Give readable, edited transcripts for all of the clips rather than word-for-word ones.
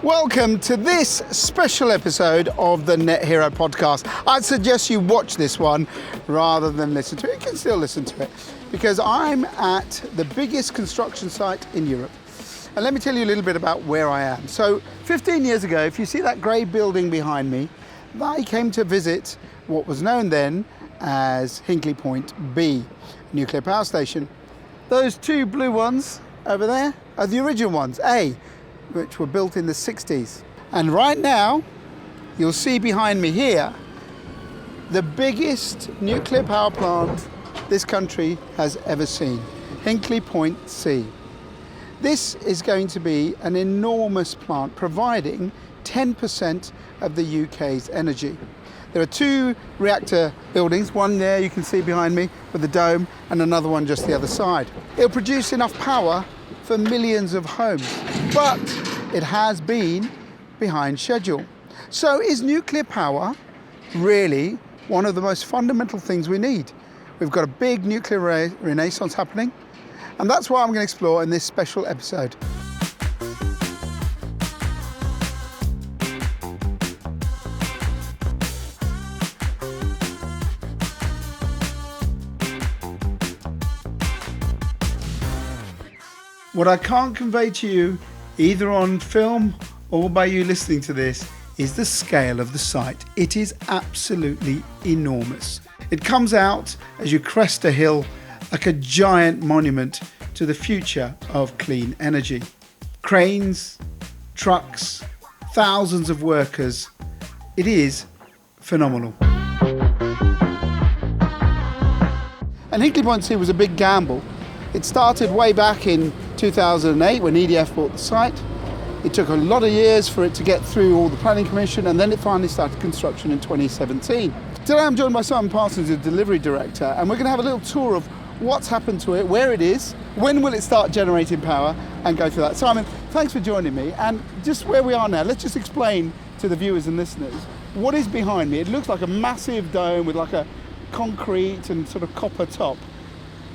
Welcome to this special episode of the Net Hero podcast. I'd suggest you watch this one rather than listen to it. You can still listen to it because I'm at the biggest construction site in Europe. And let me tell you a little bit about where I am. So 15 years ago, if you see that grey building behind me, I came to visit what was known then as Hinkley Point B, nuclear power station. Those two blue ones over there are the original ones, A, which were built in the 60s. And right now, you'll see behind me here, the biggest nuclear power plant this country has ever seen, Hinkley Point C. This is going to be an enormous plant providing 10% of the UK's energy. There are two reactor buildings, one there you can see behind me with the dome and another one just the other side. It'll produce enough power for millions of homes, but it has been behind schedule. So is nuclear power really one of the most fundamental things we need? We've got a big nuclear renaissance happening, and that's what I'm going to explore in this special episode. What I can't convey to you, either on film or by you listening to this, is the scale of the site. It is absolutely enormous. It comes out as you crest a hill like a giant monument to the future of clean energy. Cranes, trucks, thousands of workers. It is phenomenal. And Hinkley Point C was a big gamble. It started way back in 2008 when EDF bought the site. It took a lot of years for it to get through all the planning commission, and then it finally started construction in 2017. Today I'm joined by Simon Parsons, the delivery director, and we're going to have a little tour of what's happened to it, where it is, when will it start generating power, and go through that. Simon, thanks for joining me, and just where we are now, let's just explain to the viewers and listeners what is behind me. It looks like a massive dome with like a concrete and sort of copper top.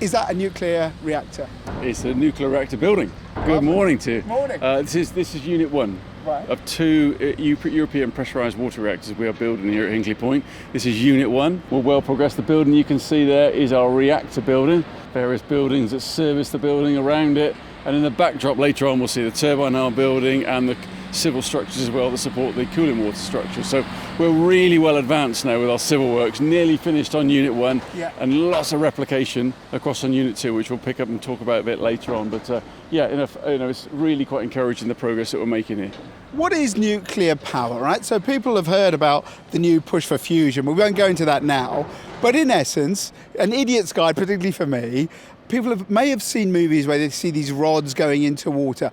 Is that a nuclear reactor? It's a nuclear reactor building. Good morning to you. Morning. This is Unit 1 of two European pressurised water reactors we are building here at Hinkley Point. This is Unit 1. We're well progressed. The building you can see there is our reactor building. Various buildings that service the building around it. And in the backdrop later on we'll see the turbine arm building and the civil structures as well that support the cooling water structure. So we're really well advanced now with our civil works, nearly finished on Unit 1, and lots of replication across on Unit 2, which we'll pick up and talk about a bit later on. But it's really quite encouraging the progress that we're making here. What is nuclear power, right? So people have heard about the new push for fusion. We won't go into that now. But in essence, an idiot's guide, particularly for me, people may have seen movies where they see these rods going into water.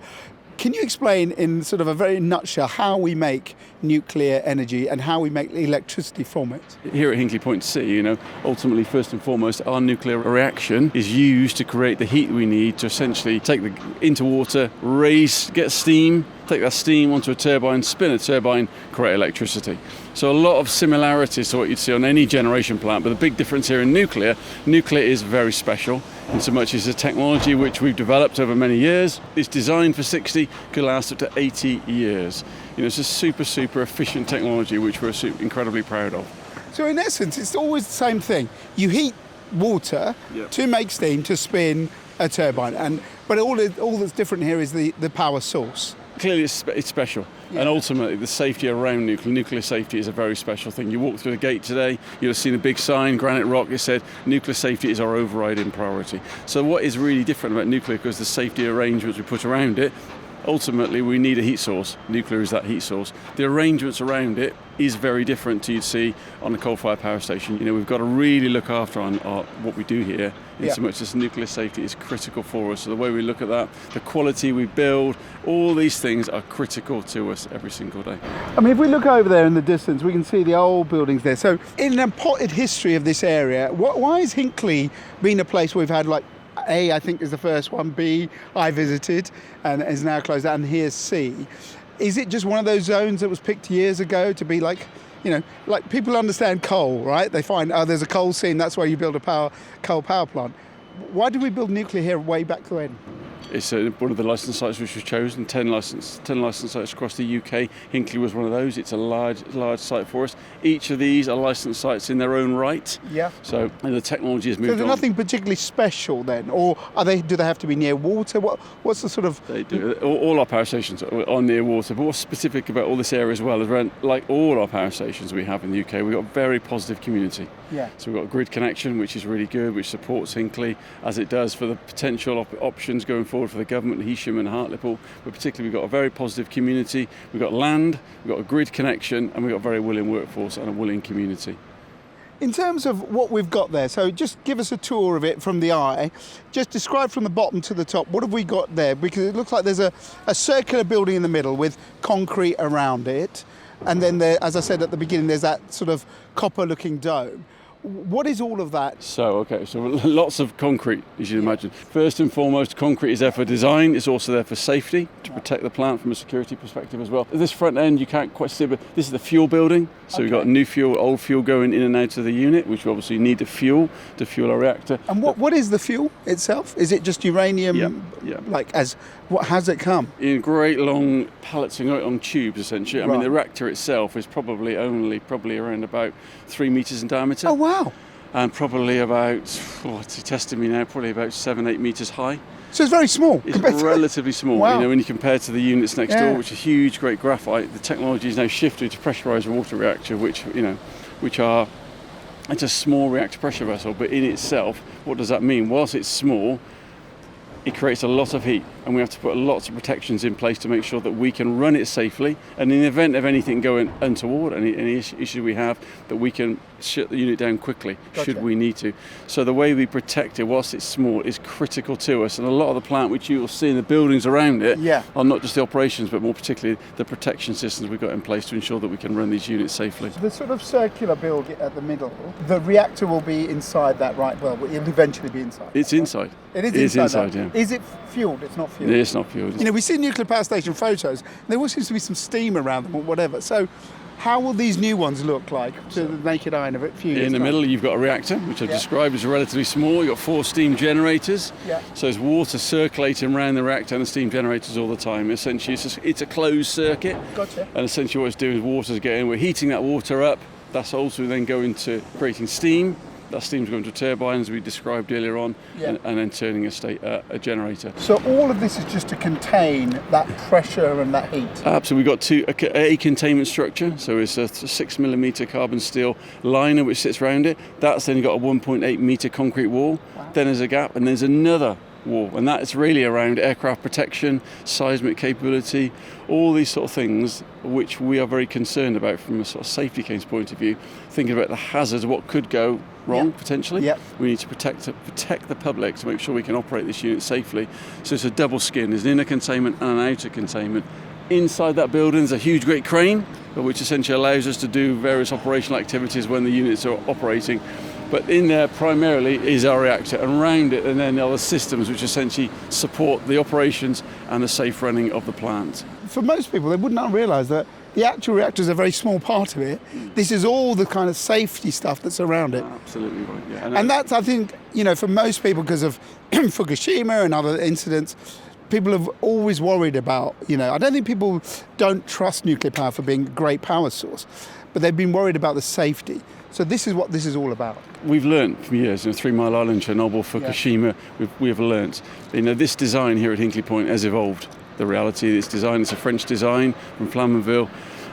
Can you explain in sort of a very nutshell how we make nuclear energy and how we make electricity from it? Here at Hinkley Point C, ultimately, first and foremost, our nuclear reaction is used to create the heat we need to essentially take into water, get steam, take that steam onto a turbine, spin a turbine, create electricity. So a lot of similarities to what you'd see on any generation plant, but the big difference here in nuclear is very special in so much as a technology which we've developed over many years. It's designed for 60, could last up to 80 years. It's a super efficient technology which we're incredibly proud of. So in essence, it's always the same thing. You heat water to make steam to spin a turbine, but all that's different here is the power source. Clearly it's special, and ultimately the safety around nuclear safety is a very special thing. You walk through the gate today, you'll have seen a big sign, Granite Rock, it said nuclear safety is our overriding priority. So what is really different about nuclear, because the safety arrangements we put around it, ultimately we need a heat source. Nuclear is that heat source. The arrangements around it is very different to you'd see on a coal-fired power station. We've got to really look after what we do here, in so much as nuclear safety is critical for us. So the way we look at that, the quality we build, all these things are critical to us every single day. I mean, if we look over there in the distance, we can see the old buildings there. So in the potted history of this area, why is Hinkley being a place where we've had like A, I think is the first one, B, I visited and is now closed down, and here's C. Is it just one of those zones that was picked years ago to be like, like people understand coal, right? They find, there's a coal seam, that's why you build a coal power plant. Why did we build nuclear here way back when? It's one of the licence sites which was chosen, 10 licence sites across the UK. Hinkley was one of those. It's a large site for us. Each of these are licence sites in their own right. Yeah. So the technology has moved on. So there's nothing particularly special then? Or do they have to be near water? What's the sort of... They do. All our power stations are near water. But what's specific about all this area as well is around, like all our power stations we have in the UK, we've got a very positive community. Yeah. So we've got a grid connection, which is really good, which supports Hinkley, as it does for the potential options going forward for the government, Heysham and Hartlepool. But particularly we've got a very positive community, we've got land, we've got a grid connection, and we've got a very willing workforce and a willing community. In terms of what we've got there, so just give us a tour of it from the eye. Just describe from the bottom to the top, what have we got there? Because it looks like there's a circular building in the middle with concrete around it. And then there, as I said at the beginning, there's that sort of copper-looking dome. What is all of that? So lots of concrete, as you'd imagine. First and foremost, concrete is there for design. It's also there for safety, to protect the plant from a security perspective as well. This front end, you can't quite see, but this is the fuel building. So we've got new fuel, old fuel going in and out of the unit, which we obviously need to fuel our reactor. And what is the fuel itself? Is it just uranium? Yeah. How's it come? In great long pallets and on tubes, essentially. I mean, Right. the reactor itself is probably around about 3 metres in diameter. Oh, wow. And probably about, it's testing me now, probably about 7-8 metres high. So it's very small. It's relatively small. Wow. You know, when you compare to the units next Yeah. door, which are huge, great graphite, the technology is now shifted to pressurised water reactor, which are, it's a small reactor pressure vessel, but in itself, what does that mean? Whilst it's small, it creates a lot of heat, and we have to put lots of protections in place to make sure that we can run it safely, and in the event of anything going untoward, any issue we have, that we can shut the unit down quickly, should we need to. So the way we protect it whilst it's small is critical to us, and a lot of the plant which you will see in the buildings around it are not just the operations, but more particularly the protection systems we've got in place to ensure that we can run these units safely. The sort of circular build at the middle, the reactor will be inside that, right? Well, it'll eventually be inside. It's inside. It is inside, yeah. Is it fueled? It's not fueled. It's not fueled. You know, we see nuclear power station photos, and there always seems to be some steam around them or whatever. So how will these new ones look like to the naked eye of a few years In the time? middle, you've got a reactor, which I've described as relatively small. You've got 4 steam generators. Yeah. So there's water circulating around the reactor and the steam generators all the time. Essentially, it's a closed circuit. Gotcha. And essentially what it's doing is water's getting, we're heating that water up. That's also then going to creating steam. That steam's going to a turbine, as we described earlier on, and then turning a generator. So all of this is just to contain that pressure and that heat? So we've got a containment structure. So it's a 6mm carbon steel liner which sits around it. That's then got a 1.8 metre concrete wall. Wow. Then there's a gap, and there's another wall, and that's really around aircraft protection, seismic capability, all these sort of things which we are very concerned about from a sort of safety case point of view, thinking about the hazards, what could go wrong potentially. We need to protect the public to make sure we can operate this unit safely. So it's a double skin, there's an inner containment and an outer containment. Inside that building is a huge great crane, which essentially allows us to do various operational activities when the units are operating. But in there primarily is our reactor, and around it and then other systems which essentially support the operations and the safe running of the plant. For most people, they would not realise that the actual reactor is a very small part of it. This is all the kind of safety stuff that's around it. Absolutely right, yeah. And that's, I think, you know, for most people, because of Fukushima and other incidents, people have always worried about, you know, I don't think people don't trust nuclear power for being a great power source, but they've been worried about the safety. So this is what this is all about. We've learned for years, 3 Mile Island, Chernobyl, Fukushima, we have learnt. You know, this design here at Hinkley Point has evolved. The reality of this design, it's a French design from Flamanville.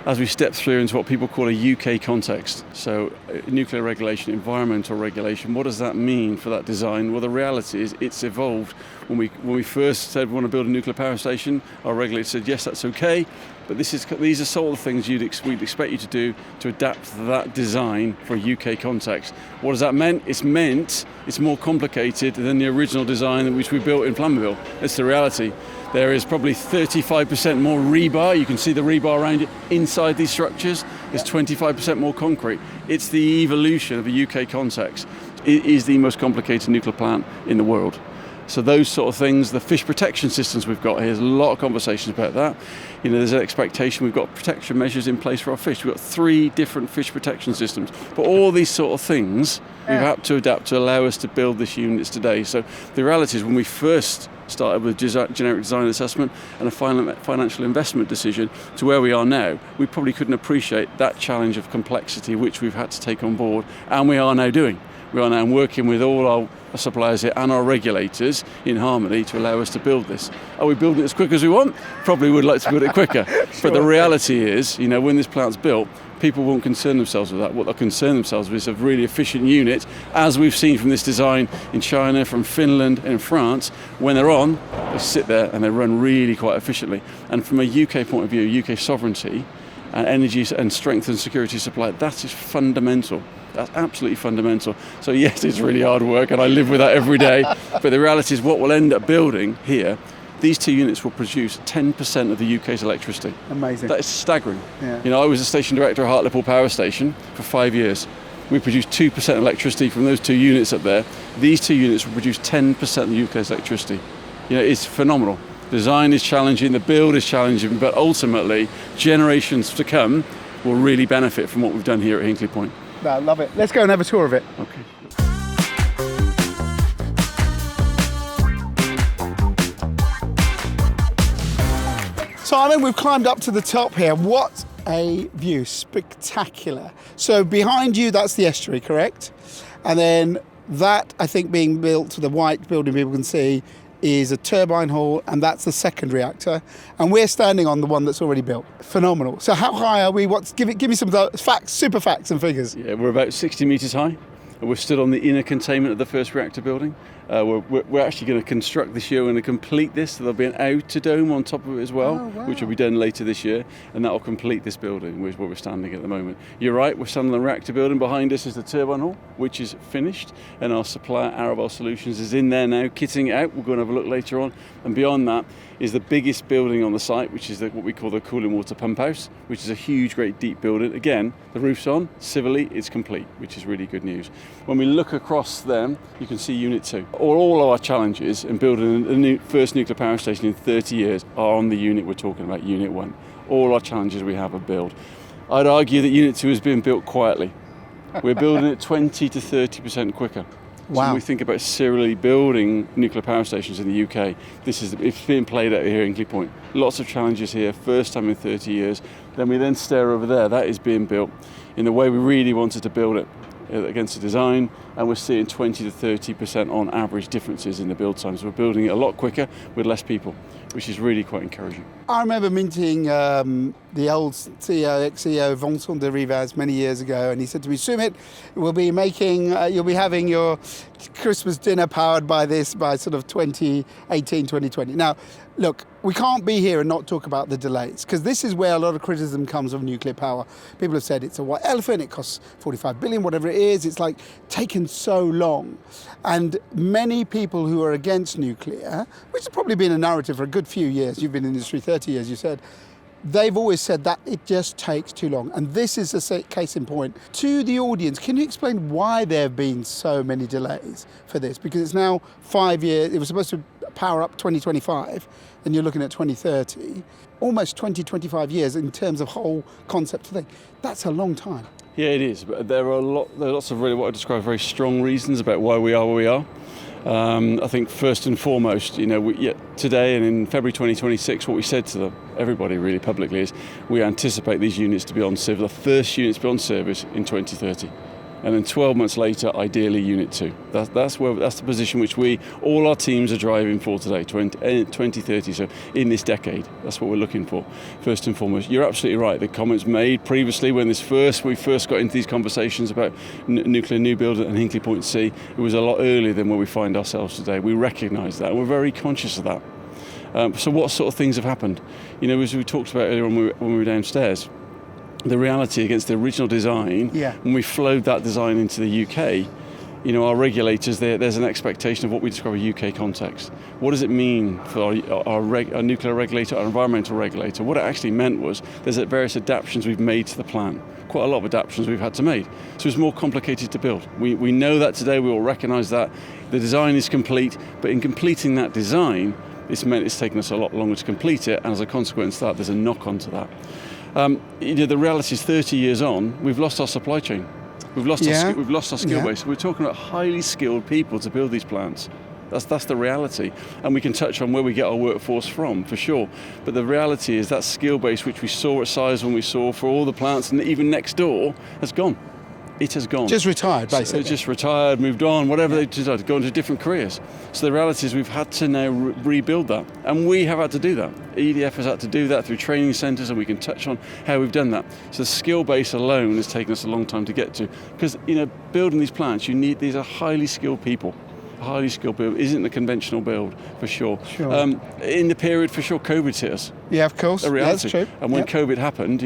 As we step through into what people call a UK context, so nuclear regulation, environmental regulation, what does that mean for that design? Well, the reality is it's evolved. When we first said we want to build a nuclear power station, our regulator said, yes, that's okay, but these are sort of things we'd expect you to do to adapt to that design for a UK context. What does that mean? It's more complicated than the original design which we built in Flamanville. That's the reality. There is probably 35% more rebar. You can see the rebar around it inside these structures. There's 25% more concrete. It's the evolution of a UK context. It is the most complicated nuclear plant in the world. So those sort of things, the fish protection systems we've got here, there's a lot of conversations about that. There's an expectation, we've got protection measures in place for our fish. We've got 3 different fish protection systems. But all these sort of things, we've had to adapt to allow us to build this units today. So the reality is when we first started with generic design assessment and a financial investment decision to where we are now, we probably couldn't appreciate that challenge of complexity which we've had to take on board, and we are now doing. We are now working with all our suppliers here and our regulators in harmony to allow us to build this. Are we building it as quick as we want? Probably would like to build it quicker. But the reality is, when this plant's built, people won't concern themselves with that. What they'll concern themselves with is a really efficient unit, as we've seen from this design in China, from Finland and France. When they're on, they sit there and they run really quite efficiently. And from a UK point of view, UK sovereignty and energy and strength and security supply, that is fundamental. That's absolutely fundamental. So yes, it's really hard work and I live with that every day. But the reality is what we'll end up building here, these 2 units will produce 10% of the UK's electricity. Amazing. That is staggering. Yeah. I was a station director at Hartlepool Power Station for 5 years. We produced 2% electricity from those 2 units up there. These 2 units will produce 10% of the UK's electricity. It's phenomenal. Design is challenging, the build is challenging, but ultimately generations to come will really benefit from what we've done here at Hinkley Point. I love it. Let's go and have a tour of it. Okay. Simon, we've climbed up to the top here. What a view, spectacular. So behind you, that's the estuary, correct? And then that, I think, being built, the white building people can see, is a turbine hall, and that's the second reactor. And we're standing on the one that's already built. Phenomenal. So how high are we? Give me some facts, super facts and figures. Yeah, we're about 60 metres high. We're stood on the inner containment of the first reactor building. We're actually going to construct this year. We're going to complete this. So there'll be an outer dome on top of it as well, which will be done later this year, and that will complete this building, which is where we're standing at the moment. You're right, we're standing on the reactor building. Behind us is the turbine hall, which is finished, and our supplier, Arabel Solutions, is in there now, kitting it out. We'll go and have a look later on. And beyond that is the biggest building on the site, which is what we call the cooling water pump house, which is a huge, great deep building. Again, the roof's on, civilly it's complete, which is really good news. When we look across them, you can see Unit 2. All of our challenges in building a first nuclear power station in 30 years are on the unit we're talking about, Unit 1. All our challenges we have are built. I'd argue that Unit 2 has been built quietly. We're building it 20 to 30% quicker. So Wow. when we think about serially building nuclear power stations in the UK, it's being played out here at Hinkley Point. Lots of challenges here, first time in 30 years. Then we then stare over there, that is being built in the way we really wanted to build it against the design, and we're seeing 20 to 30% on average differences in the build times. We're building it a lot quicker with less people, which is really quite encouraging. I remember meeting the old CEO, ex-CEO Vincent de Rivaz many years ago, and he said to me, Sumit, you'll be having your Christmas dinner powered by this by sort of 2018, 2020. Now, look, we can't be here and not talk about the delays, because this is where a lot of criticism comes of nuclear power. People have said it's a white elephant, it costs 45 billion, whatever it is. It's like taken so long. And many people who are against nuclear, which has probably been a narrative for a good few years, you've been in the industry 30 years, you said, they've always said that it just takes too long. And this is a case in point. To the audience, can you explain why there have been so many delays for this? Because it's now 5 years, it was supposed to power up 2025, and you're looking at 2030. Almost 20, 25 years in terms of whole concept thing. That's a long time. Yeah, it is. But there are lots of really what I describe very strong reasons about why we are where we are. I think first and foremost, today and in February 2026, what we said to everybody really publicly is we anticipate these units to be on service, the first units to be on service in 2030. And then 12 months later, ideally Unit 2. That's the position which all our teams are driving for today, 2030, so in this decade. That's what we're looking for, first and foremost. You're absolutely right. The comments made previously when we first got into these conversations about nuclear new build and Hinkley Point C, it was a lot earlier than where we find ourselves today. We recognise that, and we're very conscious of that. So what sort of things have happened? As we talked about earlier when we were downstairs, the reality against the original design, when we flowed that design into the UK, our regulators, there's an expectation of what we describe as a UK context. What does it mean for our nuclear regulator, our environmental regulator? What it actually meant was there's various adaptations we've made to the plant. Quite a lot of adaptations we've had to make. So it's more complicated to build. We know that today, we all recognise that. The design is complete, but in completing that design, it's meant it's taken us a lot longer to complete it, and as a consequence of that, there's a knock-on to that. The reality is 30 years on, we've lost our supply chain. We've lost our skill base. We're talking about highly skilled people to build these plants. That's the reality. And we can touch on where we get our workforce from, for sure. But the reality is that skill base, which we saw at Sizewell, we saw for all the plants, and even next door, has gone. It has gone. Just retired, basically. So just retired, moved on, whatever they decided, go into different careers. So the reality is we've had to now rebuild that. And we have had to do that. EDF has had to do that through training centres, and we can touch on how we've done that. So the skill base alone has taken us a long time to get to. Because, building these plants, these are highly skilled people. Highly skilled build isn't the conventional build, for sure. In the period, for sure, COVID's hit us. Yeah, of course. A reality. That's true. And when COVID happened,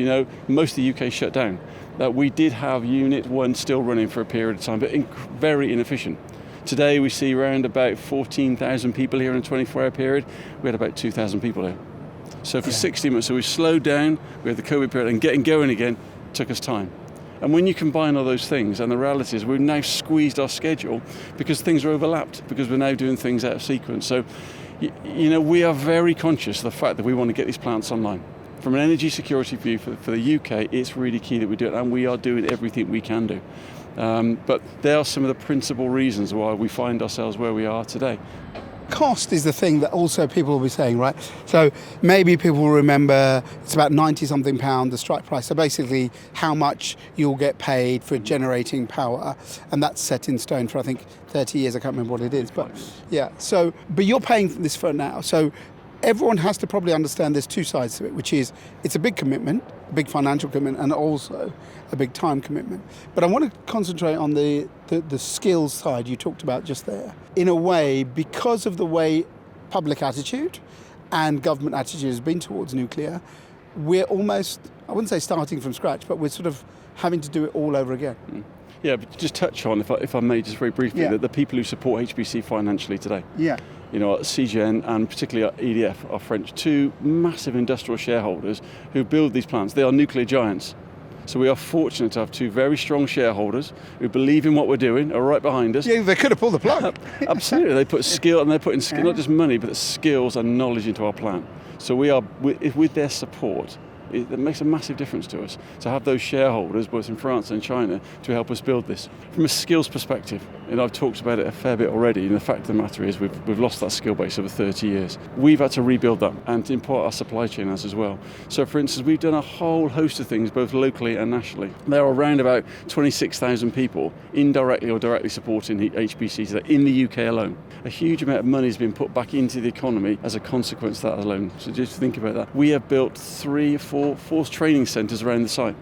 most of the UK shut down. We did have Unit 1 still running for a period of time, but very inefficient. Today we see around about 14,000 people here in a 24-hour period. We had about 2,000 people here. So for 60 months, so we slowed down, we had the COVID period, and getting going again took us time. And when you combine all those things, and the reality is we've now squeezed our schedule because things are overlapped, because we're now doing things out of sequence. So, we are very conscious of the fact that we want to get these plants online. From an energy security view for the UK, it's really key that we do it, and we are doing everything we can do. But there are some of the principal reasons why we find ourselves where we are today. Cost is the thing that also people will be saying, right? So maybe people will remember it's about 90-something pound, the strike price. So basically how much you'll get paid for generating power, and that's set in stone for, I think, 30 years. I can't remember what it is, but yeah. So, but you're paying this for now. So everyone has to probably understand there's two sides to it, which is it's a big commitment, a big financial commitment, and also a big time commitment. But I want to concentrate on the skills side you talked about just there. In a way, because of the way public attitude and government attitude has been towards nuclear, we're almost, I wouldn't say starting from scratch, but we're sort of having to do it all over again. Yeah, but just touch on, if I may, just very briefly, the people who support HPC financially today. Yeah. CGN and particularly EDF are French, two massive industrial shareholders who build these plants. They are nuclear giants. So we are fortunate to have two very strong shareholders who believe in what we're doing, are right behind us. Yeah, they could have pulled the plug. Absolutely. They put skill, and they're putting not just money, but skills and knowledge into our plant. So we are, with their support, it makes a massive difference to us to have those shareholders, both in France and China, to help us build this. From a skills perspective, I've talked about it a fair bit already, and the fact of the matter is we've lost that skill base over 30 years. We've had to rebuild that, and in part our supply chain has as well. So for instance, we've done a whole host of things, both locally and nationally. There are around about 26,000 people indirectly or directly supporting HPC today in the UK alone. A huge amount of money has been put back into the economy as a consequence of that alone. So just think about that. We have built 3 or 4 training centres around the site.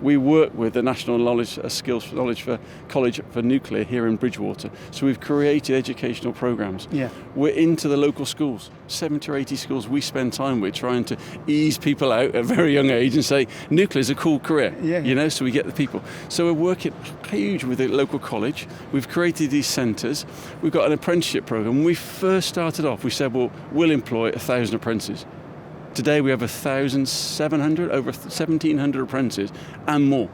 We work with the National Skills for College for Nuclear here in Bridgewater. So we've created educational programmes. Yeah. We're into the local schools, 70 or 80 schools we spend time with, trying to ease people out at a very young age and say, nuclear is a cool career, so we get the people. So we're working huge with the local college. We've created these centres. We've got an apprenticeship programme. When we first started off, we said, well, we'll employ 1,000 apprentices. Today we have 1,700, over 1,700 apprentices and more.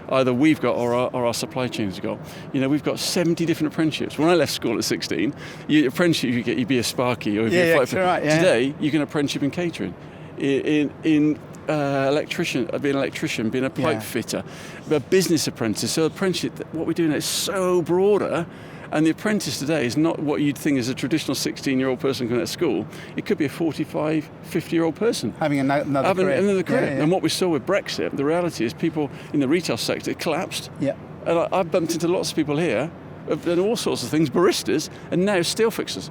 Either we've got or our supply chains have got. We've got 70 different apprenticeships. When I left school at 16, you'd be a sparky or you'd be a fighter. Right, yeah. Today you can apprenticeship in catering, in electrician, being an electrician, being a pipe fitter, a business apprentice. So apprenticeship, what we're doing is so broader. And the apprentice today is not what you'd think is a traditional 16-year-old person going to school. It could be a 45, 50-year-old person. Having another career. And what we saw with Brexit, the reality is people in the retail sector, it collapsed. Yeah. And I've bumped into lots of people here, have done all sorts of things, baristas, and now steel fixers.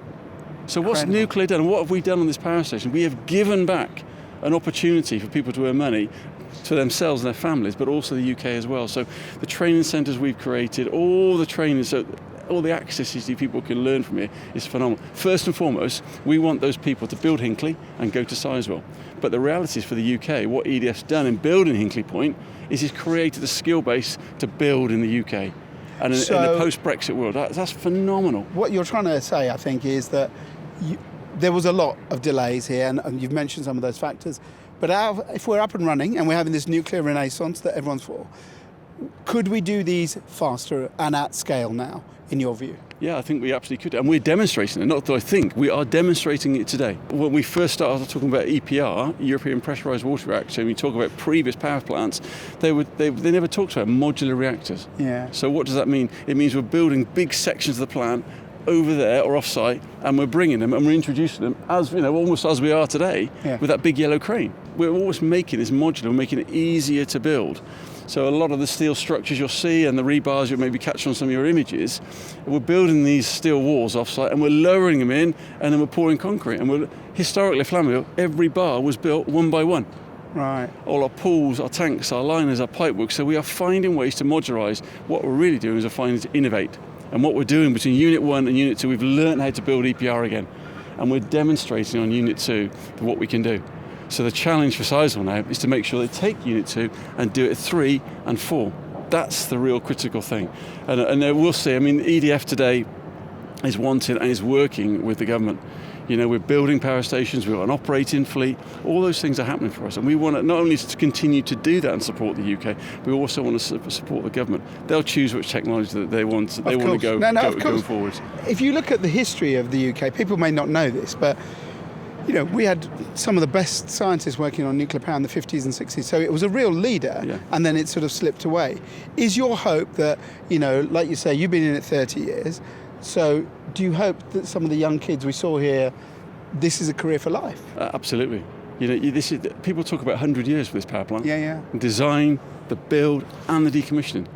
So what's nuclear done? What have we done on this power station? We have given back an opportunity for people to earn money to themselves and their families, but also the UK as well. So the training centres we've created, all the trainings, so all the accesses that people can learn from here is phenomenal. First and foremost, we want those people to build Hinkley and go to Sizewell. But the reality is for the UK, what EDF's done in building Hinkley Point is it's created a skill base to build in the UK. And in the post-Brexit world, that's phenomenal. What you're trying to say, I think, is that there was a lot of delays here, and you've mentioned some of those factors. But if we're up and running and we're having this nuclear renaissance that everyone's for, could we do these faster and at scale now, in your view? Yeah, I think we absolutely could. And we're demonstrating it. Not that I think, we are demonstrating it today. When we first started talking about EPR, European Pressurised Water Reactor, and we talk about previous power plants, they never talked about modular reactors. Yeah. So what does that mean? It means we're building big sections of the plant over there or off-site, and we're bringing them and we're introducing them as, almost as we are today, with that big yellow crane. We're always making this modular, we're making it easier to build. So a lot of the steel structures you'll see and the rebars you'll maybe catch on some of your images, we're building these steel walls off-site and we're lowering them in, and then we're pouring concrete. And we're historically, Flammable, every bar was built one by one. Right. All our pools, our tanks, our liners, our pipework. So we are finding ways to modularise. What we're really doing is we're finding to innovate. And what we're doing between Unit 1 and Unit 2, we've learned how to build EPR again. And we're demonstrating on Unit 2 what we can do. So the challenge for Sizewell now is to make sure they take Unit 2 and do it at 3 and 4. That's the real critical thing. And we'll see. I mean, EDF today is wanting and is working with the government. We're building power stations, we've got an operating fleet, all those things are happening for us. And we want to not only to continue to do that and support the UK, we also want to support the government. They'll choose which technology that they want to go going forward. If you look at the history of the UK, people may not know this, but we had some of the best scientists working on nuclear power in the 50s and 60s, so it was a real leader, and then it sort of slipped away. Is your hope that, like you say, you've been in it 30 years, so do you hope that some of the young kids we saw here, this is a career for life? Absolutely. People talk about 100 years for this power plant. Yeah. Design, the build, and the decommissioning.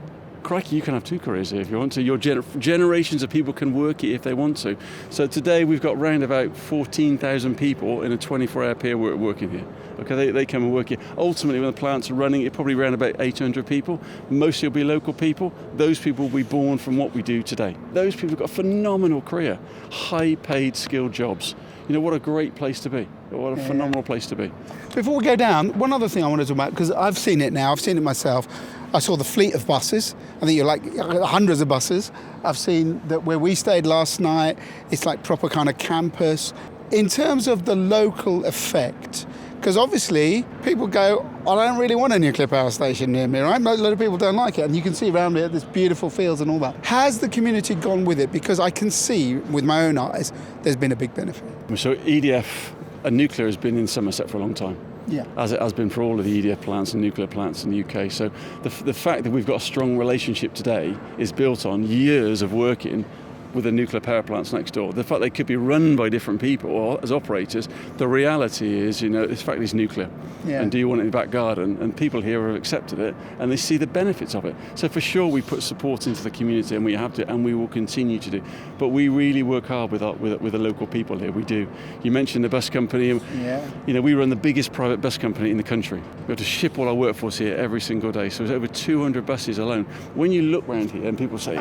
Crikey, you can have two careers here if you want to. Your generations of people can work here if they want to. So today we've got around about 14,000 people in a 24-hour period working here. Okay, they come and work here. Ultimately, when the plants are running, it's probably around about 800 people. Mostly will be local people. Those people will be born from what we do today. Those people have got a phenomenal career, high-paid, skilled jobs. What a great place to be. What a phenomenal place to be. Before we go down, one other thing I want to talk about, because I've seen it now, I've seen it myself. I saw the fleet of buses. I think you're like hundreds of buses. I've seen that where we stayed last night, it's like proper kind of campus. In terms of the local effect, because obviously people go, I don't really want a nuclear power station near me, right? A lot of people don't like it, and you can see around it, there's beautiful fields and all that. Has the community gone with it? Because I can see with my own eyes, there's been a big benefit. So EDF and nuclear has been in Somerset for a long time. Yeah. As it has been for all of the EDF plants and nuclear plants in the UK. So the fact that we've got a strong relationship today is built on years of working with the nuclear power plants next door. The fact they could be run by different people or as operators, the reality is, this fact is nuclear. Yeah. And do you want it in the back garden? And people here have accepted it and they see the benefits of it. So for sure we put support into the community, and we have to, and we will continue to do. But we really work hard with the local people here. We do. You mentioned the bus company. Yeah. We run the biggest private bus company in the country. We have to ship all our workforce here every single day. So there's over 200 buses alone. When you look around here and people say,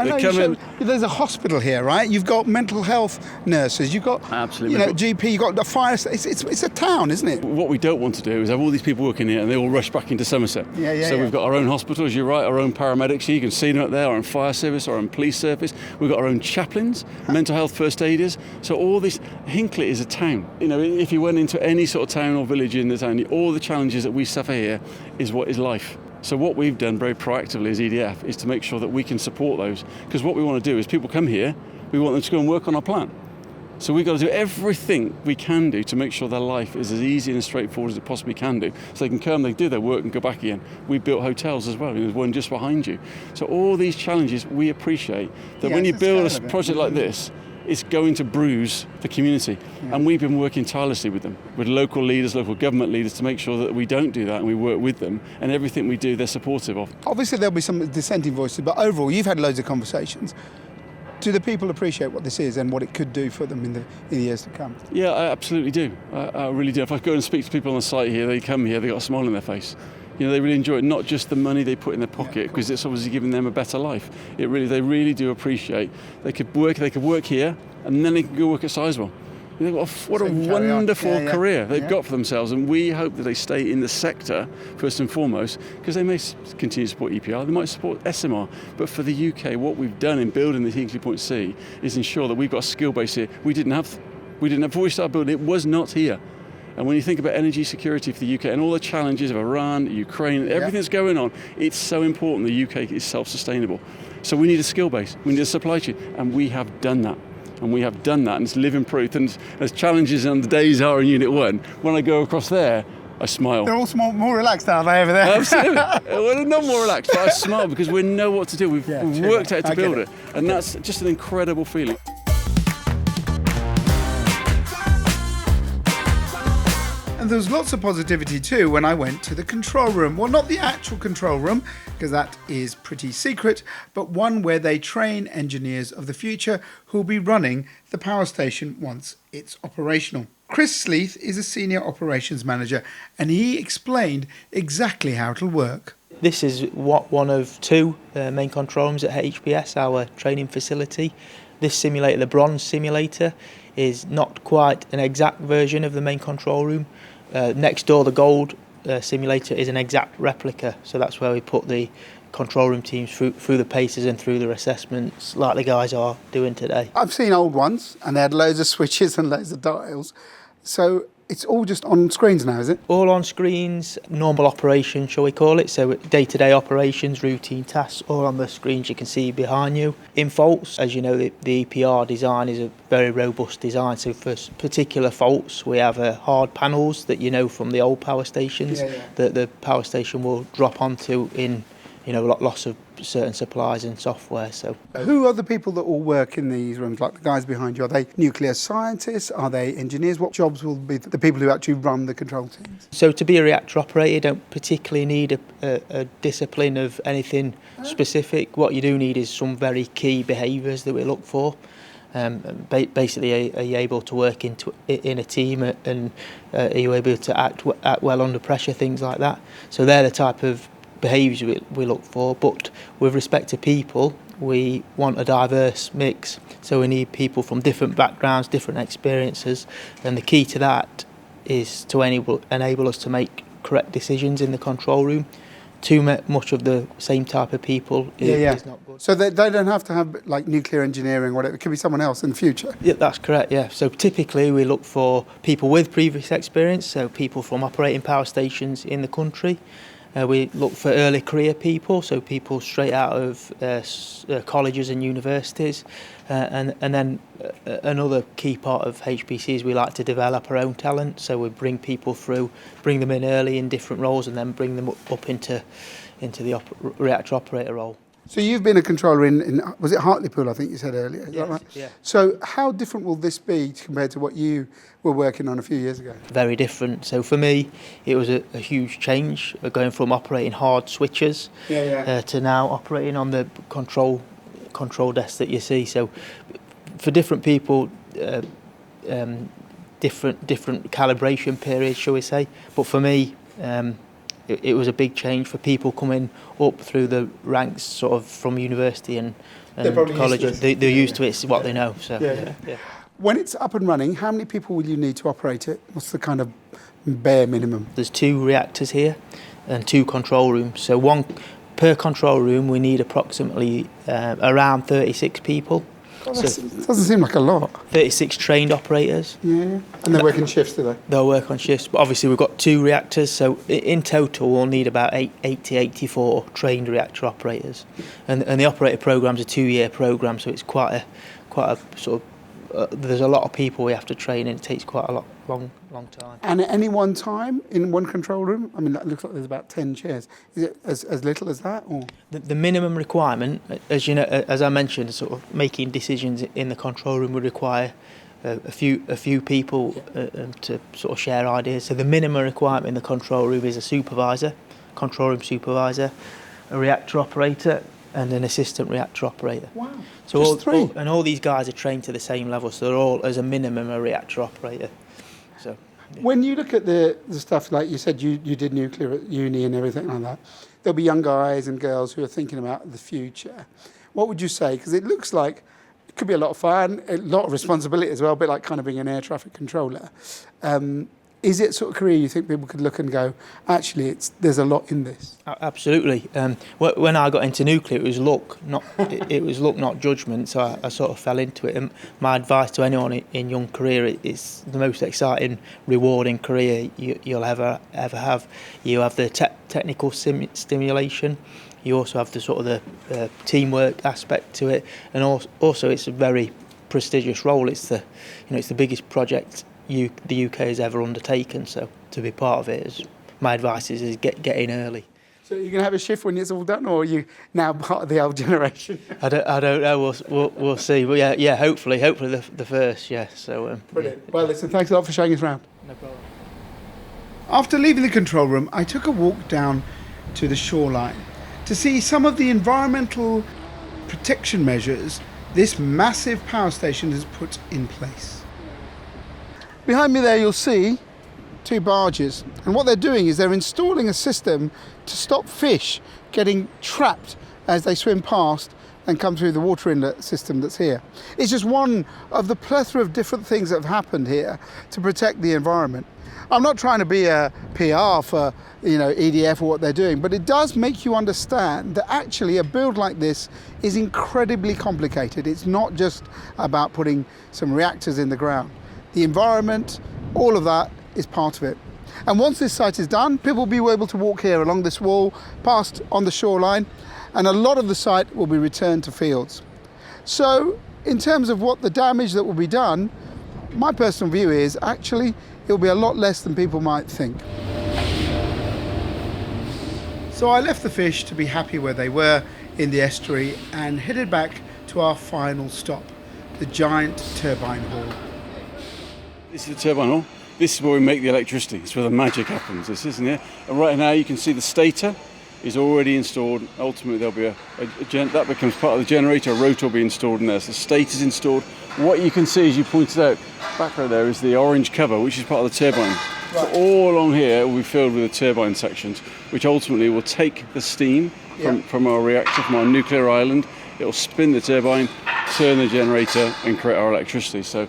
there's a hospital here, right? You've got mental health nurses, you've got GP, you've got the fire. It's a town, isn't it? What we don't want to do is have all these people working here and they all rush back into Somerset. So we've got our own hospitals, you're right, our own paramedics here, you can see them up there, our own fire service, our own police service. We've got our own chaplains, mental health first aiders. So all this, Hinkley is a town. If you went into any sort of town or village in the town, all the challenges that we suffer here is what is life. So what we've done very proactively as EDF is to make sure that we can support those. Because what we want to do is people come here, we want them to go and work on our plant. So we've got to do everything we can do to make sure their life is as easy and as straightforward as it possibly can do. So they can come, they do their work and go back again. We've built hotels as well. There's one just behind you. So all these challenges, we appreciate that when you build a project like this, it's going to bruise the community. Yeah. And we've been working tirelessly with them, with local leaders, local government leaders, to make sure that we don't do that and we work with them, and everything we do, they're supportive of. Obviously there'll be some dissenting voices, but overall you've had loads of conversations. Do the people appreciate what this is and what it could do for them in the years to come? Yeah, I absolutely do. I really do. If I go and speak to people on the site here, they come here, they've got a smile on their face. They really enjoy it, not just the money they put in their pocket, because it's obviously giving them a better life. They really do appreciate they could work here and then they can go work at Sizewell. What a wonderful career they've got for themselves, and we hope that they stay in the sector first and foremost, because they may continue to support EPR, they might support SMR, but for the UK, what we've done in building the Hinkley Point C is ensure that we've got a skill base here. We didn't have before we started building. It was not here. And when you think about energy security for the UK and all the challenges of Iran, Ukraine, everything that's going on, it's so important the UK is self-sustainable. So we need a skill base, we need a supply chain, and we have done that. And it's living proof. And as challenges on the days are in Unit 1, when I go across there, I smile. They're also more relaxed, are they, over there? Absolutely. Well, not more relaxed, but I smile because we know what to do. We've worked out to build it. And that's just an incredible feeling. And there was lots of positivity too when I went to the control room. Well, not the actual control room, because that is pretty secret, but one where they train engineers of the future who will be running the power station once it's operational. Chris Sleeth is a senior operations manager, and he explained exactly how it'll work. This is one of two main control rooms at HPS, our training facility. This simulator, the bronze simulator, is not quite an exact version of the main control room. Next door, the gold simulator is an exact replica, so that's where we put the control room teams through the paces and through their assessments, like the guys are doing today. I've seen old ones, and they had loads of switches and loads of dials. So it's all just on screens now, is it? All on screens, normal operation, shall we call it? So day-to-day operations, routine tasks, all on the screens you can see behind you. In faults, as you know, the EPR design is a very robust design. So for particular faults, we have hard panels that you know from the old power stations that the power station will drop onto in, loss of certain supplies and software. So, who are the people that all work in these rooms, like the guys behind you? Are they nuclear scientists? Are they engineers? What jobs will be the people who actually run the control teams? So to be a reactor operator, you don't particularly need a discipline of anything specific. What you do need is some very key behaviours that we look for. Basically, are you able to work in a team, and are you able to act well under pressure, things like that. So they're the type of behaviours we look for, but with respect to people, we want a diverse mix. So we need people from different backgrounds, different experiences, and the key to that is to enable us to make correct decisions in the control room. Too much of the same type of people is not good. So they don't have to have like nuclear engineering or whatever. It could be someone else in the future. Yeah, that's correct, yeah. So typically we look for people with previous experience, so people from operating power stations in the country. We look for early career people, so people straight out of colleges and universities. And then another key part of HPC is we like to develop our own talent. So we bring people through, bring them in early in different roles, and then bring them up into the reactor operator role. So you've been a controller in was it Hartlepool, I think you said earlier, is that right? Yeah. So how different will this be compared to what you were working on a few years ago? Very different. So for me, it was a huge change, going from operating hard switches to now operating on the control desk that you see. So for different people, different calibration periods, shall we say. But for me, it was a big change for people coming up through the ranks, sort of from university and college. They're used to it. It's what they know. So yeah. When it's up and running, how many people will you need to operate it? What's the kind of bare minimum? There's 2 reactors here and 2 control rooms. So one per control room, we need approximately around 36 people. God, that doesn't seem like a lot. 36 trained operators. Yeah, and they work in shifts, do they? They'll work on shifts, but obviously we've got 2 reactors, so in total we'll need about 84 trained reactor operators. And the operator program's a 2-year program, so it's quite a sort of there's a lot of people we have to train, and it takes quite a long time. And at any one time in one control room, I mean, that looks like there's about 10 chairs. Is it as little as that, or? The minimum requirement, as you know, as I mentioned, sort of making decisions in the control room would require a few people to sort of share ideas. So the minimum requirement in the control room is a control room supervisor, a reactor operator, and an assistant reactor operator. Wow. So just 3? All these guys are trained to the same level, so they're all, as a minimum, a reactor operator. So, yeah. When you look at the stuff, like you said, you did nuclear at uni and everything like that, there'll be young guys and girls who are thinking about the future. What would you say? Because it looks like could be a lot of fun, a lot of responsibility as well, a bit like kind of being an air traffic controller. Is it sort of career you think people could look and go, actually, there's a lot in this? Absolutely. When I got into nuclear, it was luck, not judgment. So I sort of fell into it. And my advice to anyone in young career, it's the most exciting, rewarding career you'll ever have. You have the technical stimulation. You also have the sort of the teamwork aspect to it, and also it's a very prestigious role. It's the biggest project the UK has ever undertaken. So to be part of it, my advice is get in early. So you're going to have a shift when it's all done, or are you now part of the old generation? I don't know. We'll see. But yeah. Hopefully the first. Yeah. So. Brilliant. Yeah. Well, listen. Thanks a lot for showing us around. No problem. After leaving the control room, I took a walk down to the shoreline to see some of the environmental protection measures this massive power station has put in place. Behind me there you'll see 2 barges, and what they're doing is they're installing a system to stop fish getting trapped as they swim past and come through the water inlet system that's here. It's just one of the plethora of different things that have happened here to protect the environment. I'm not trying to be a PR for EDF or what they're doing, but it does make you understand that actually a build like this is incredibly complicated. It's not just about putting some reactors in the ground. The environment, all of that is part of it. And once this site is done, people will be able to walk here along this wall, past on the shoreline, and a lot of the site will be returned to fields. So in terms of what the damage that will be done, my personal view is actually it'll be a lot less than people might think. So I left the fish to be happy where they were in the estuary and headed back to our final stop, the giant turbine hall. This is the turbine hall. This is where we make the electricity. It's where the magic happens, this isn't it? And right now you can see the stator is already installed. Ultimately there'll be that becomes part of the generator. A rotor will be installed in there. So the stator's installed. What you can see, as you pointed out, back right there is the orange cover, which is part of the turbine. Right. So all along here will be filled with the turbine sections, which ultimately will take the steam from our reactor, from our nuclear island. It will spin the turbine, turn the generator, and create our electricity. So,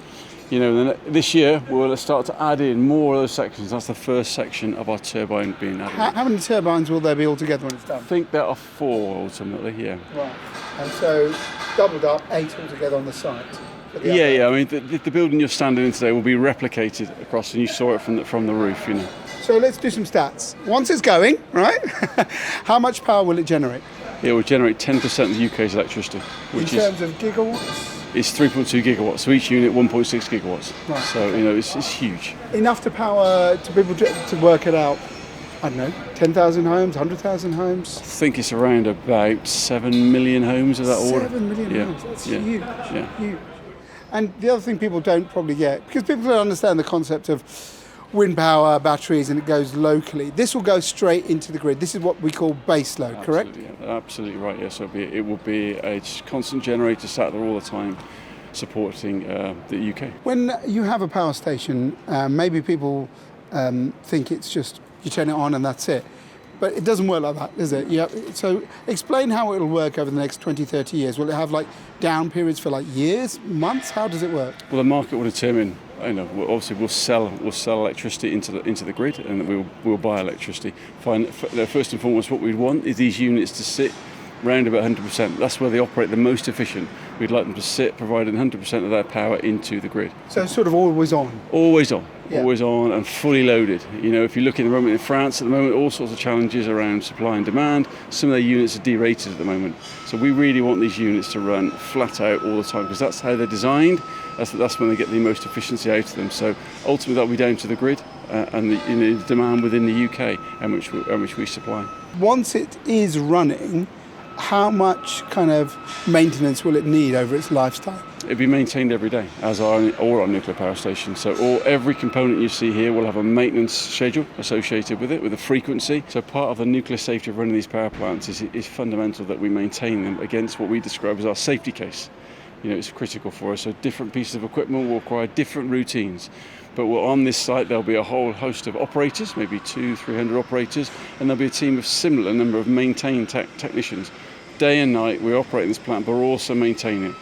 this year we'll start to add in more of those sections. That's the first section of our turbine being added. How many turbines will there be altogether when it's done? I think there are 4 ultimately, yeah. Right. And so doubled up, 8 altogether on the site. Yeah. I mean, the building you're standing in today will be replicated across, and you saw it from the roof, So let's do some stats. Once it's going, right? How much power will it generate? It will generate 10% of the UK's electricity. In terms of gigawatts? It's 3.2 gigawatts, so each unit 1.6 gigawatts. Right. So, it's huge. Enough to power to people to work it out, I don't know, 10,000 homes, 100,000 homes? I think it's around about 7 million homes of that order. 7 million homes, that's huge. Yeah. Huge. And the other thing people don't probably get, because people don't understand the concept of wind power, batteries, and it goes locally. This will go straight into the grid. This is what we call base load, correct? Yeah, absolutely right, yes. It will be a constant generator sat there all the time supporting the UK. When you have a power station, maybe people think it's just you turn it on and that's it. But it doesn't work like that, does it? Yeah. So explain how it'll work over the next 20, 30 years. Will it have down periods for years, months? How does it work? Well, the market will determine. Obviously we'll sell electricity into the grid, and we'll buy electricity. First and foremost, what we'd want is these units to sit round about 100%. That's where they operate the most efficient. We'd like them to sit providing 100% of their power into the grid. So it's sort of always on? Always on. Yeah. Always on and fully loaded. If you look in the moment in France at the moment, all sorts of challenges around supply and demand. Some of their units are derated at the moment. So we really want these units to run flat out all the time, because that's how they're designed. That's when they get the most efficiency out of them. So ultimately that'll be down to the grid and the demand within the UK and which we supply. Once it is running, how much kind of maintenance will it need over its lifetime? It'll be maintained every day, as are all our nuclear power stations. So every component you see here will have a maintenance schedule associated with it, with a frequency. So part of the nuclear safety of running these power plants is fundamental that we maintain them against what we describe as our safety case. It's critical for us. So different pieces of equipment will require different routines. But on this site, there'll be a whole host of operators, maybe 200-300 operators, and there'll be a team of similar number of maintained technicians. Day and night, we operate this plant, but we're also maintaining it.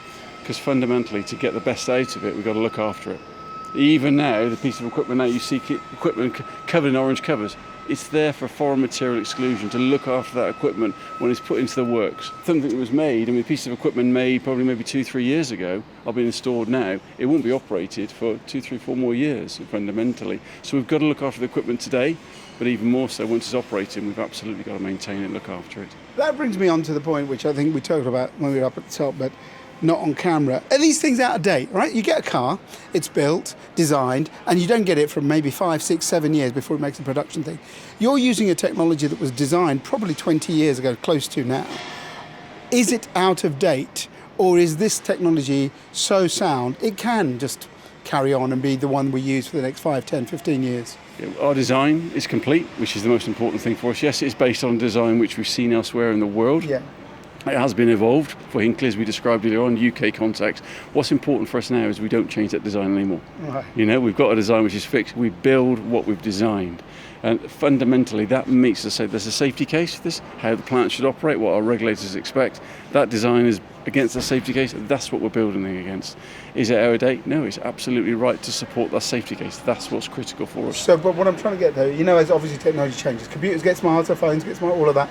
because fundamentally, to get the best out of it, we've got to look after it. Even now, the piece of equipment now, you see equipment covered in orange covers. It's there for foreign material exclusion, to look after that equipment when it's put into the works. Something that was made, a piece of equipment made probably maybe 2-3 years ago, are being installed now, it won't be operated for 2, 3, 4 more years, fundamentally. So we've got to look after the equipment today, but even more so once it's operating, we've absolutely got to maintain it and look after it. That brings me on to the point which I think we talked about when we were up at the top, but not on camera. Are these things out of date, right? You get a car, it's built, designed, and you don't get it for maybe 5, 6, 7 years before it makes a production thing. You're using a technology that was designed probably 20 years ago, close to now. Is it out of date, or is this technology so sound it can just carry on and be the one we use for the next 5, 10, 15 years? Our design is complete, which is the most important thing for us. Yes, it's based on design which we've seen elsewhere in the world. Yeah. It has been evolved for Hinkley, as we described earlier on, UK context. What's important for us now is we don't change that design anymore. Right. We've got a design which is fixed. We build what we've designed. And fundamentally, that makes us say there's a safety case for this, how the plant should operate, what our regulators expect. That design is against the safety case. That's what we're building against. Is it out of date? No, it's absolutely right to support that safety case. That's what's critical for us. So, but what I'm trying to get though, as obviously technology changes, computers get smarter, phones get smarter, all of that.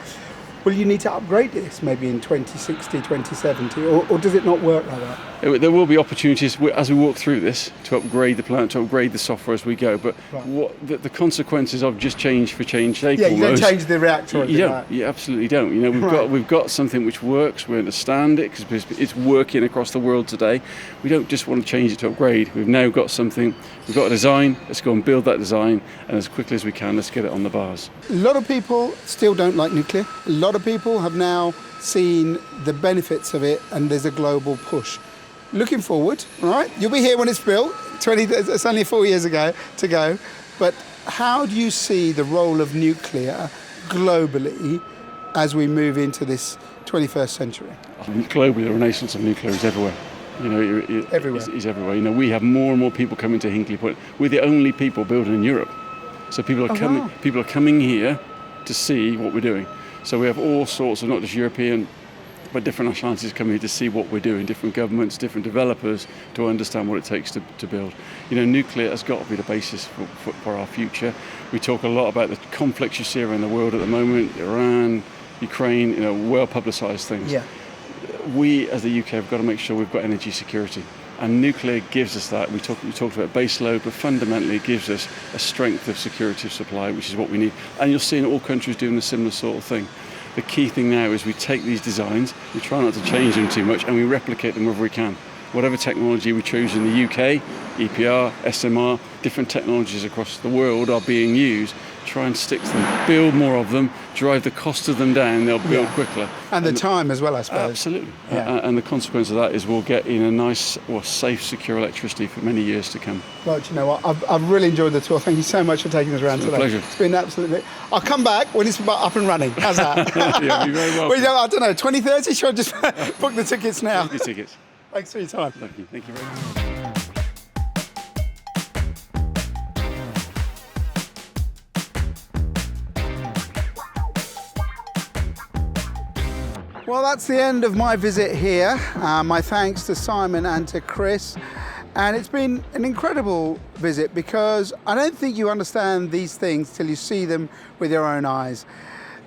Will you need to upgrade this maybe in 2060, 2070, or does it not work like that? There will be opportunities as we walk through this to upgrade the plant, to upgrade the software as we go, but right. what the consequences of just change for change sake. Yeah, you don't change the reactor. You absolutely don't. We've got something which works, we understand it because it's working across the world today. We don't just want to change it to upgrade. We've now got something, we've got a design, let's go and build that design, and as quickly as we can, let's get it on the bars. A lot of people still don't like nuclear. A lot of people have now seen the benefits of it, and there's a global push. Looking forward, right? You'll be here when it's built. It's only 4 years ago to go. But how do you see the role of nuclear globally as we move into this 21st century? Globally, the renaissance of nuclear is everywhere. Everywhere. It's everywhere. We have more and more people coming to Hinkley Point. We're the only people building in Europe. So people are coming. Wow. People are coming here to see what we're doing. So we have all sorts of, not just European, but different nationalities coming here to see what we're doing, different governments, different developers, to understand what it takes to build. Nuclear has got to be the basis for our future. We talk a lot about the conflicts you see around the world at the moment, Iran, Ukraine, well publicised things. Yeah. We, as the UK, have got to make sure we've got energy security. And nuclear gives us that. We talked about base load, but fundamentally it gives us a strength of security of supply, which is what we need. And you'll see in all countries doing a similar sort of thing. The key thing now is we take these designs, we try not to change them too much, and we replicate them wherever we can. Whatever technology we choose in the UK, EPR, SMR, different technologies across the world are being used. Try and stick to them, build more of them, drive the cost of them down, they'll build quicker. And the time as well, I suppose. Absolutely. Yeah. And the consequence of that is we'll get a nice, safe, secure electricity for many years to come. Well, do you know what? I've really enjoyed the tour. Thank you so much for taking us around today. It's a pleasure. It's been absolutely... I'll come back when it's up and running. How's that? Yeah, you're very welcome. Well, I don't know, 2030? Should I just book the tickets now? Book your tickets. Thanks for your time. Thank you very much. Well, that's the end of my visit here. My thanks to Simon and to Chris. And it's been an incredible visit because I don't think you understand these things till you see them with your own eyes.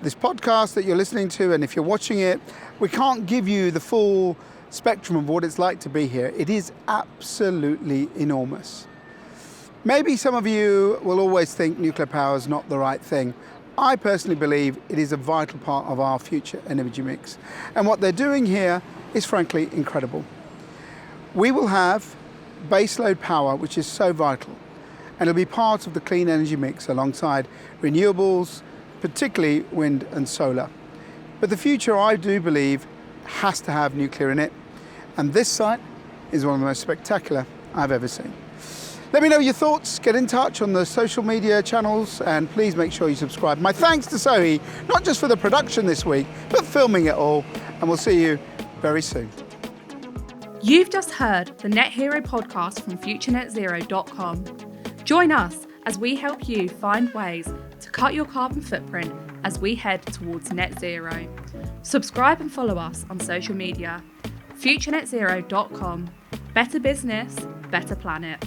This podcast that you're listening to, and if you're watching it, we can't give you the full spectrum of what it's like to be here. It is absolutely enormous. Maybe some of you will always think nuclear power is not the right thing. I personally believe it is a vital part of our future energy mix. And what they're doing here is frankly incredible. We will have baseload power, which is so vital, and it'll be part of the clean energy mix alongside renewables, particularly wind and solar. But the future, I do believe, has to have nuclear in it. And this site is one of the most spectacular I've ever seen. Let me know your thoughts, get in touch on the social media channels, and please make sure you subscribe. My thanks to Sohi, not just for the production this week, but filming it all, and we'll see you very soon. You've just heard the Net Hero podcast from FutureNetZero.com. Join us as we help you find ways to cut your carbon footprint as we head towards net zero. Subscribe and follow us on social media. FutureNetZero.com. Better business, better planet.